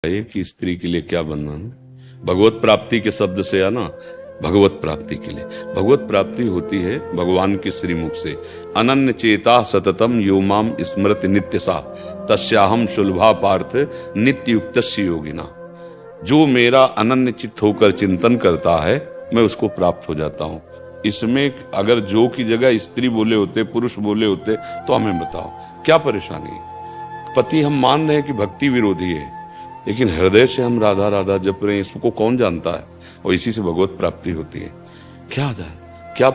है कि स्त्री के लिए क्या बंधन है। भगवत प्राप्ति के शब्द से है ना, भगवत प्राप्ति के लिए भगवत प्राप्ति होती है भगवान के श्रीमुख से। अनन्य चेता सततम यो माम स्मृति नित्य सा तस्याहम सुलभा पार्थ नित्य युक्तस्य योगिना। जो मेरा अनन्य चित्त होकर चिंतन करता है मैं उसको प्राप्त हो जाता हूँ। इसमें अगर जो की जगह स्त्री बोले होते, पुरुष बोले होते तो हमें बताओ क्या परेशानी है। पति हम मान रहे हैं कि भक्ति विरोधी है, लेकिन हृदय से हम राधा राधा जप रहे हैं, इसको कौन जानता है। और इसी से भगवत प्राप्ति होती है। क्या जान क्या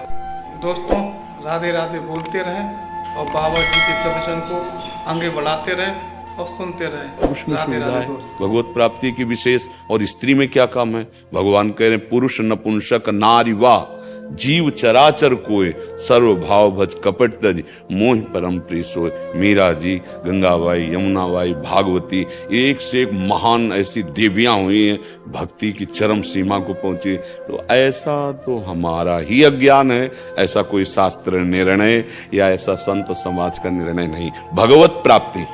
दोस्तों, राधे राधे बोलते रहें और बाबा जी के प्रवचन को आगे बढ़ाते रहें और सुनते रहें। राधे राधे दोस्तों। भगवत प्राप्ति की विशेष। और स्त्री में क्या काम है। भगवान कह रहे पुरुष नपुंसक नारी वा जीव चराचर कोय सर्वभाव भज कपट तज मोह परम प्रिय सोय। मीरा जी, गंगाबाई, यमुनाबाई, भागवती, एक से एक महान ऐसी देवियां हुई हैं, भक्ति की चरम सीमा को पहुंची। तो ऐसा तो हमारा ही अज्ञान है, ऐसा कोई शास्त्र निर्णय या ऐसा संत समाज का निर्णय नहीं। भगवत प्राप्ति,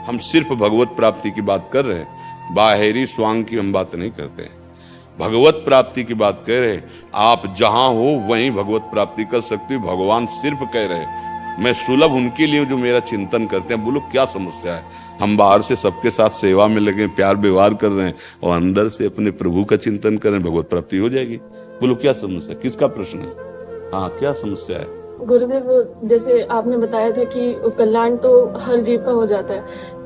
हम सिर्फ भगवत प्राप्ति की बात कर रहे हैं, बाहरी स्वांग की हम बात नहीं करते हैं। भगवत प्राप्ति की बात कह रहे, आप जहां हो वहीं भगवत प्राप्ति कर सकते हो। भगवान सिर्फ कह रहे मैं सुलभ उनके लिए जो मेरा चिंतन करते हैं। बोलो क्या समस्या है। हम बाहर से सबके साथ सेवा में लगे, प्यार व्यवहार कर रहे हैं और अंदर से अपने प्रभु का चिंतन करें, भगवत प्राप्ति हो जाएगी। बोलो क्या समस्या, किसका प्रश्न है। हाँ, क्या समस्या है। गुरुदेव, जैसे आपने बताया था कि कल्याण तो हर जीव का हो जाता है,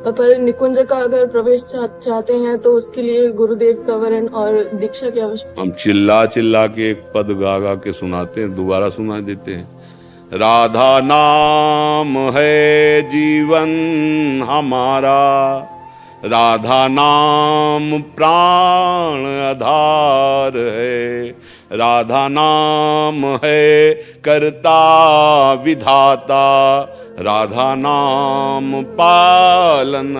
पर निकुंज का अगर प्रवेश चाहते हैं तो उसके लिए गुरुदेव का वरण और दीक्षा की आवश्यकता। हम चिल्ला चिल्ला के एक पद गा गा के सुनाते हैं, दोबारा सुना देते हैं। राधा नाम है जीवन हमारा, राधा नाम प्राण आधार है, राधा नाम है कर्ता विधाता, राधा नाम पालनहार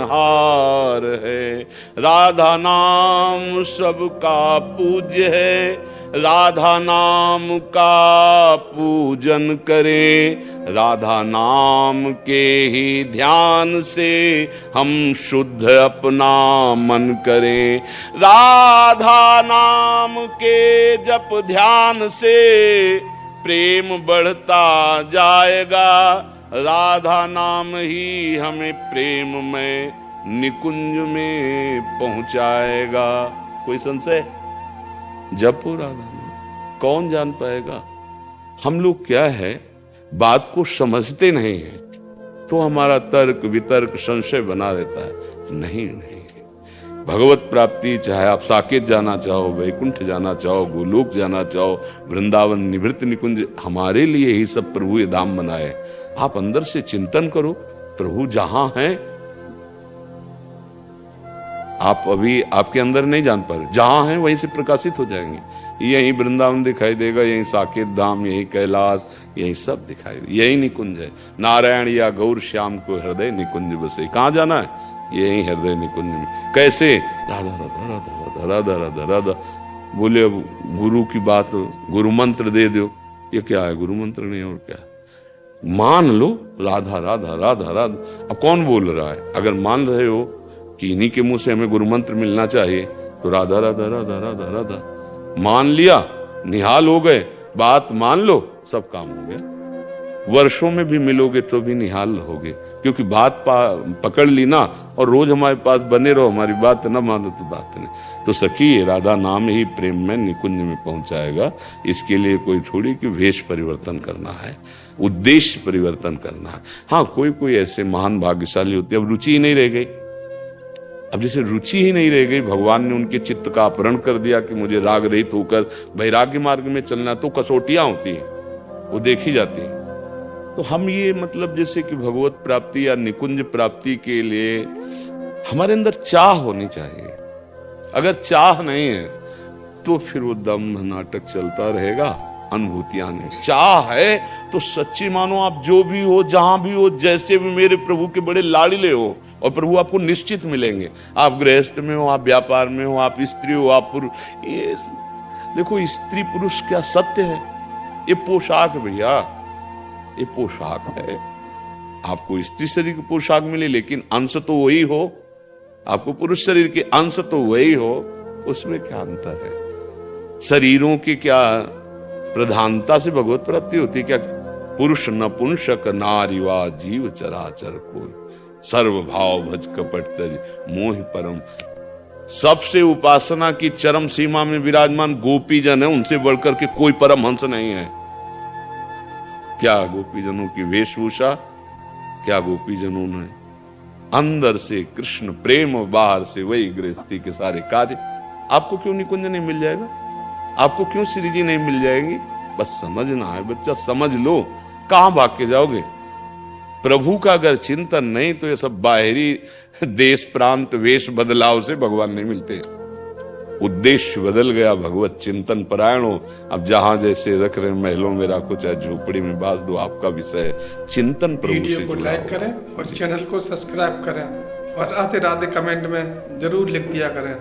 है, राधा नाम सबका पूज्य है, राधा नाम का पूजन करें, राधा नाम के ही ध्यान से हम शुद्ध अपना मन करें, राधा नाम के जप ध्यान से प्रेम बढ़ता जाएगा, राधा नाम ही हमें प्रेम में निकुंज में पहुंचाएगा। कोई संशय। जपो राधा नाम, कौन जान पाएगा। हम लोग क्या है, बात को समझते नहीं है तो हमारा तर्क वितर्क संशय बना रहता है। नहीं, भगवत प्राप्ति चाहे आप साकेत जाना चाहो, वैकुंठ जाना चाहो, गोलोक जाना चाहो, वृंदावन निवृत्त निकुंज, हमारे लिए ही सब प्रभु ये धाम बनाए। आप अंदर से चिंतन करो, प्रभु जहां हैं आप अभी आपके अंदर नहीं जान पा रहे, जहां हैं वहीं से प्रकाशित हो जाएंगे। यही वृंदावन दिखाई देगा, यही साकेत धाम, यही कैलाश, यही सब दिखाई देगा, यही निकुंज है। नारायण या गौर श्याम को हृदय निकुंज बसे। कहाँ जाना है, यही हृदय निकुंज में। कैसे, राधा राधा राधा राधा राधा राधा। बोले अब गुरु की बात, गुरु मंत्र दे दो। ये क्या है, गुरु मंत्र नहीं और क्या। मान लो राधा राधा राधा राधा। अब कौन बोल रहा है। अगर मान रहे हो कि इन्हीं के मुंह से हमें गुरु मंत्र मिलना चाहिए तो राधा राधा राधा राधा राधा मान लिया, निहाल हो गए, बात मान लो, सब काम हो गया। वर्षों में भी मिलोगे तो भी निहाल होगे, क्योंकि बात पकड़ ली ना। और रोज हमारे पास बने रहो, हमारी बात न मानो तो बात नहीं। तो सखी, राधा नाम ही प्रेम में निकुंज में पहुंचाएगा। इसके लिए कोई थोड़ी कि वेश परिवर्तन करना है, उद्देश्य परिवर्तन करना है। हाँ, कोई ऐसे महान भाग्यशाली होते, अब रुचि ही नहीं रह गई। अब जैसे रुचि ही नहीं रह गई, भगवान ने उनके चित्त का अपहरण कर दिया कि मुझे राग रहित होकर वैराग्य मार्ग में चलना। तो कसौटियां होती हैं, वो देखी जाती हैं। तो हम ये मतलब जैसे कि भगवत प्राप्ति या निकुंज प्राप्ति के लिए हमारे अंदर चाह होनी चाहिए। अगर चाह नहीं है तो फिर वो दम्भ नाटक चलता रहेगा, अनुभूतियां नहीं। चाह है तो सच्ची मानो, आप जो भी हो, जहां भी हो, जैसे भी मेरे प्रभु के बड़े लाडले हो, और प्रभु आपको निश्चित मिलेंगे। आप गृहस्थ में हो, आप व्यापार में हो, आप स्त्री हो, आप पुरुष। ये देखो, स्त्री पुरुष क्या सत्य है। ये पोशाक है भैया, ये पोशाक है। आपको स्त्री शरीर की पोशाक मिले, लेकिन अंश तो वही हो आपको पुरुष शरीर के अंश तो वही हो, उसमें क्या अंतर है? शरीरों की क्या प्रधानता से भगवत प्राप्ति होती? क्या पुरुष नपुंसक नारीवा जीव चराचर को सर्व भाव भज कपट तज मोह परम। सबसे उपासना की चरम सीमा में विराजमान गोपीजन है, उनसे बढ़कर के कोई परमहंस नहीं है। क्या गोपीजनों की वेशभूषा, क्या गोपीजनों ने अंदर से कृष्ण प्रेम और बाहर से वही गृहस्थी के सारे कार्य। आपको क्यों निकुंज नहीं मिल जाएगा? आपको क्यों श्री जी नहीं मिल जाएगी? बस समझना है बच्चा, समझ लो। कहां भाग के जाओगे? प्रभु का अगर चिंतन नहीं तो ये सब बाहरी देश प्रांत वेश बदलाव से भगवान नहीं मिलते। उद्देश्य बदल गया, भगवत चिंतन परायण हो। अब जहां जैसे रख रहे महलों में राखो, चाहे झोपड़ी में बांध दो, आपका विषय है चिंतन प्रभु से वीडियो को जुड़ा लाइक करें और चैनल को सब्सक्राइब करें और राधे राधे कमेंट में जरूर लिख दिया करें।